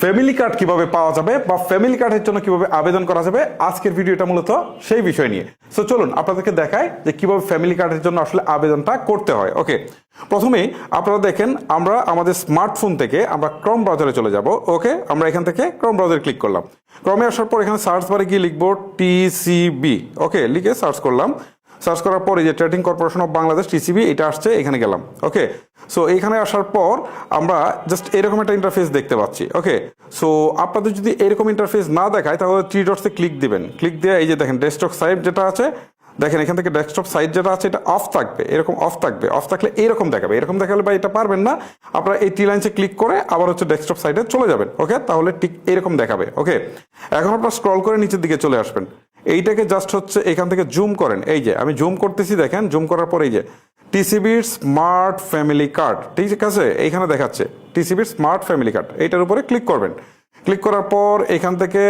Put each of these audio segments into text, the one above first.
Family card কিভাবে পাওয়া যাবে বা ফ্যামিলি কার্ডের জন্য কিভাবে আবেদন করা যাবে, আজকের ভিডিওটা মূলত সেই বিষয় নিয়ে। সো চলুন আপনাদেরকে দেখাই যে কিভাবে ফ্যামিলি কার্ডের জন্য আসলে আবেদনটা করতে হয়। ওকে, প্রথমেই আপনারা দেখেন আমরা আমাদের স্মার্টফোন থেকে আমরা ক্রোম ব্রাউজারে চলে যাব। ওকে, আমরা এখান থেকে ক্রোম ব্রাউজারে ক্লিক করলাম। ক্রমে আসার পর এখানে সার্চ বারে গিয়ে লিখবো টিসিবি। ওকে, লিখে সার্চ করলাম। সার্চ করার পর এই যে trading corporation of Bangladesh TCB এটা আসছে, এখানে গেলাম। ওকে, সো এখানে আসার পর আমরা জাস্ট এরকম একটা ইন্টারফেস দেখতে পাচ্ছি। ওকে, সো আপনাদের যদি এরকম ইন্টারফেস না দেখায় তাহলে থ্রি ডটসে ক্লিক দিবেন। ক্লিক দিয়ে এই যে দেখেন ডেস্কটপ সাইট যেটা আছে, দেখেন এখান থেকে ডেস্কটপ সাইট যেটা আছে এটা অফ থাকবে, এরকম অফ থাকবে। অফ থাকলে এরকম দেখাবে, এরকম দেখালে বা এটা পারবেন না, আপনারা এই টি লাইনসে ক্লিক করে আবার হচ্ছে ডেস্কটপ সাইটে চলে যাবেন। ওকে, তাহলে ঠিক এরকম দেখাবে। ওকে, এখন আপনারা স্ক্রল করে নিচের দিকে চলে আসবেন। এইটাকে জাস্ট হচ্ছে এখান থেকে জুম করেন। এই যে আমি জুম করতেছি, দেখেন জুম করার পর এই যে টিসিবির স্মার্ট ফ্যামিলি কার্ড, ঠিক আছে, এইখানে দেখাচ্ছে টিসিবির স্মার্ট ফ্যামিলি কার্ড, এইটার উপরে ক্লিক করবেন। ক্লিক করার পর এখান থেকে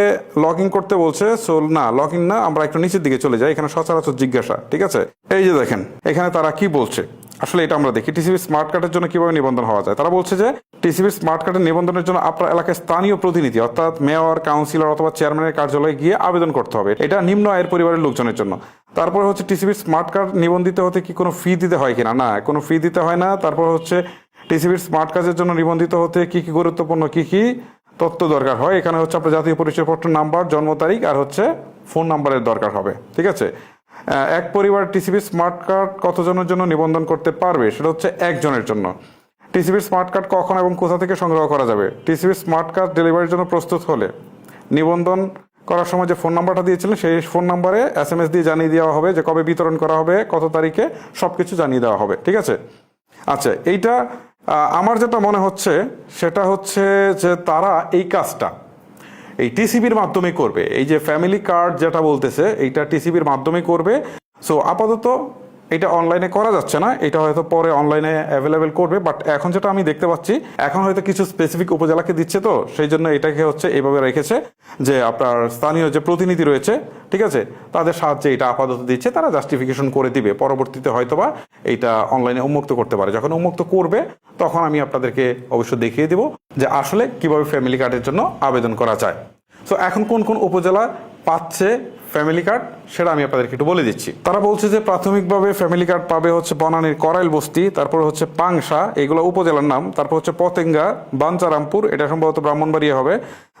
লগ ইন করতে বলছে। সো না, লগ ইন না, আমরা একটু নিচের দিকে চলে যাই। এখানে সচরাচর জিজ্ঞাসা, ঠিক আছে, এই যে দেখেন এখানে তারা কি বলছে আসলে এটা আমরা দেখি। টিসিবি স্মার্ট কার্ডের জন্য কিভাবে নিবন্ধন হওয়া যায়। তারা বলছে যে টিসিবি স্মার্ট কার্ডের নিবন্ধনের জন্য আপনার এলাকায় স্থানীয় প্রতিনিধি অর্থাৎ মেয়র, কাউন্সিলর অথবা চেয়ারম্যানের কার্যালয়ে গিয়ে আবেদন করতে হবে। এটা নিম্ন আয়ের পরিবারের লোকজনের জন্য। তারপর হচ্ছে টিসিবি স্মার্ট কার্ড নিবন্ধিত হতে কি কোনো ফি দিতে হয় কিনা, না কোনো ফি দিতে হয় না। তারপর হচ্ছে টিসিবির স্মার্ট কার্ডের জন্য নিবন্ধিত হতে কি কি গুরুত্বপূর্ণ কি কি তথ্য দরকার হয়। এখানে হচ্ছে আপনার জাতীয় পরিচয়পত্র নাম্বার, জন্ম তারিখ আর হচ্ছে ফোন নাম্বারের দরকার হবে, ঠিক আছে। এক পরিবার টিসিবি স্মার্ট কার্ড কতজনের জন্য নিবন্ধন করতে পারবে, সেটা হচ্ছে একজনের জন্য। টিসিবি স্মার্ট কার্ড কখন এবং কোথা থেকে সংগ্রহ করা যাবে। টিসিবি স্মার্ট কার্ড ডেলিভারির জন্য প্রস্তুত হলে নিবন্ধন করার সময় যে ফোন নাম্বারটা দিয়েছিলেন সেই ফোন নাম্বারে SMS দিয়ে জানিয়ে দেওয়া হবে যে কবে বিতরণ করা হবে, কত তারিখে, সবকিছু জানিয়ে দেওয়া হবে, ঠিক আছে। আচ্ছা, এইটা আমার যেটা মনে হচ্ছে সেটা হচ্ছে যে তারা এই কাজটা এই টিসিবির মাধ্যমে করবে। এই যে ফ্যামিলি কার্ড যেটা বলতেছে এইটা টিসিবির মাধ্যমে করবে। সো আপাতত এটা অনলাইনে করা যাচ্ছে না, এটা হয়তো পরে অনলাইনে অ্যাভেলেবেল করবে। বাট এখন যেটা আমি দেখতে পাচ্ছি এখন হয়তো কিছু স্পেসিফিক উপজেলাকে দিচ্ছে, তো সেই জন্য এটাকে হচ্ছে এইভাবে রেখেছে যে আপনার স্থানীয় যে প্রতিনিধি রয়েছে, ঠিক আছে, তাদের সাহায্যে এটা আপাতত দিচ্ছে। তারা জাস্টিফিকেশন করে দিবে, পরবর্তীতে হয়তোবা এইটা অনলাইনে উন্মুক্ত করতে পারে। যখন উন্মুক্ত করবে তখন আমি আপনাদেরকে অবশ্য দেখিয়ে দিব যে আসলে কিভাবে ফ্যামিলি কার্ডের জন্য আবেদন করা যায়। সো এখন কোন কোন উপজেলা পাচ্ছে ফ্যামিলি কার্ড সেটা আমি আপনাদেরকে একটু বলে দিচ্ছি। তারা বলছে যে প্রাথমিকভাবে ফ্যামিলি কার্ড পাবে হচ্ছে বনানীর করাইল বস্তি, তারপর হচ্ছে পাংশা, এগুলো উপজেলার নাম। তারপর হচ্ছে পতেঙ্গা, বাঞ্চারামপুর, এটা সম্ভবত ব্রাহ্মণবাড়িয়া হবে।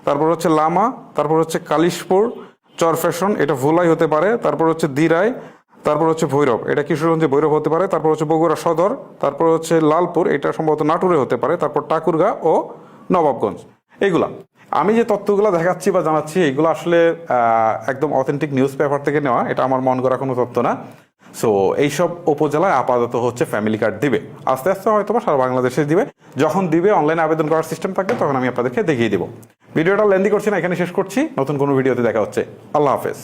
তারপর হচ্ছে লামা, তারপর হচ্ছে কালিশপুর, চরফ্যাশন, এটা ভোলাই হতে পারে। তারপর হচ্ছে দিরাই, তারপর হচ্ছে ভৈরব, এটা কিশোরগঞ্জে ভৈরব হতে পারে। তারপর হচ্ছে বগুড়া সদর, তারপর হচ্ছে লালপুর, এটা সম্ভবত নাটোরে হতে পারে। তারপর ঠাকুরগাঁ ও নবাবগঞ্জ। এইগুলা আমি যে তথ্যগুলো দেখাচ্ছি বা জানাচ্ছি এগুলো আসলে একদম অথেন্টিক নিউজ পেপার থেকে নেওয়া, এটা আমার মন করা কোনো তথ্য না। সো এইসব উপজেলায় আপাতত হচ্ছে ফ্যামিলি কার্ড দিবে, আস্তে আস্তে হয়তো বা সারা বাংলাদেশে দিবে। যখন দিবে অনলাইনে আবেদন করার সিস্টেম থাকবে তখন আমি আপনাদেরকে দেখিয়ে দিব। ভিডিওটা লেন্দি করছি না, এখানে শেষ করছি। নতুন কোনো ভিডিওতে দেখা হচ্ছে। আল্লাহ হাফেজ।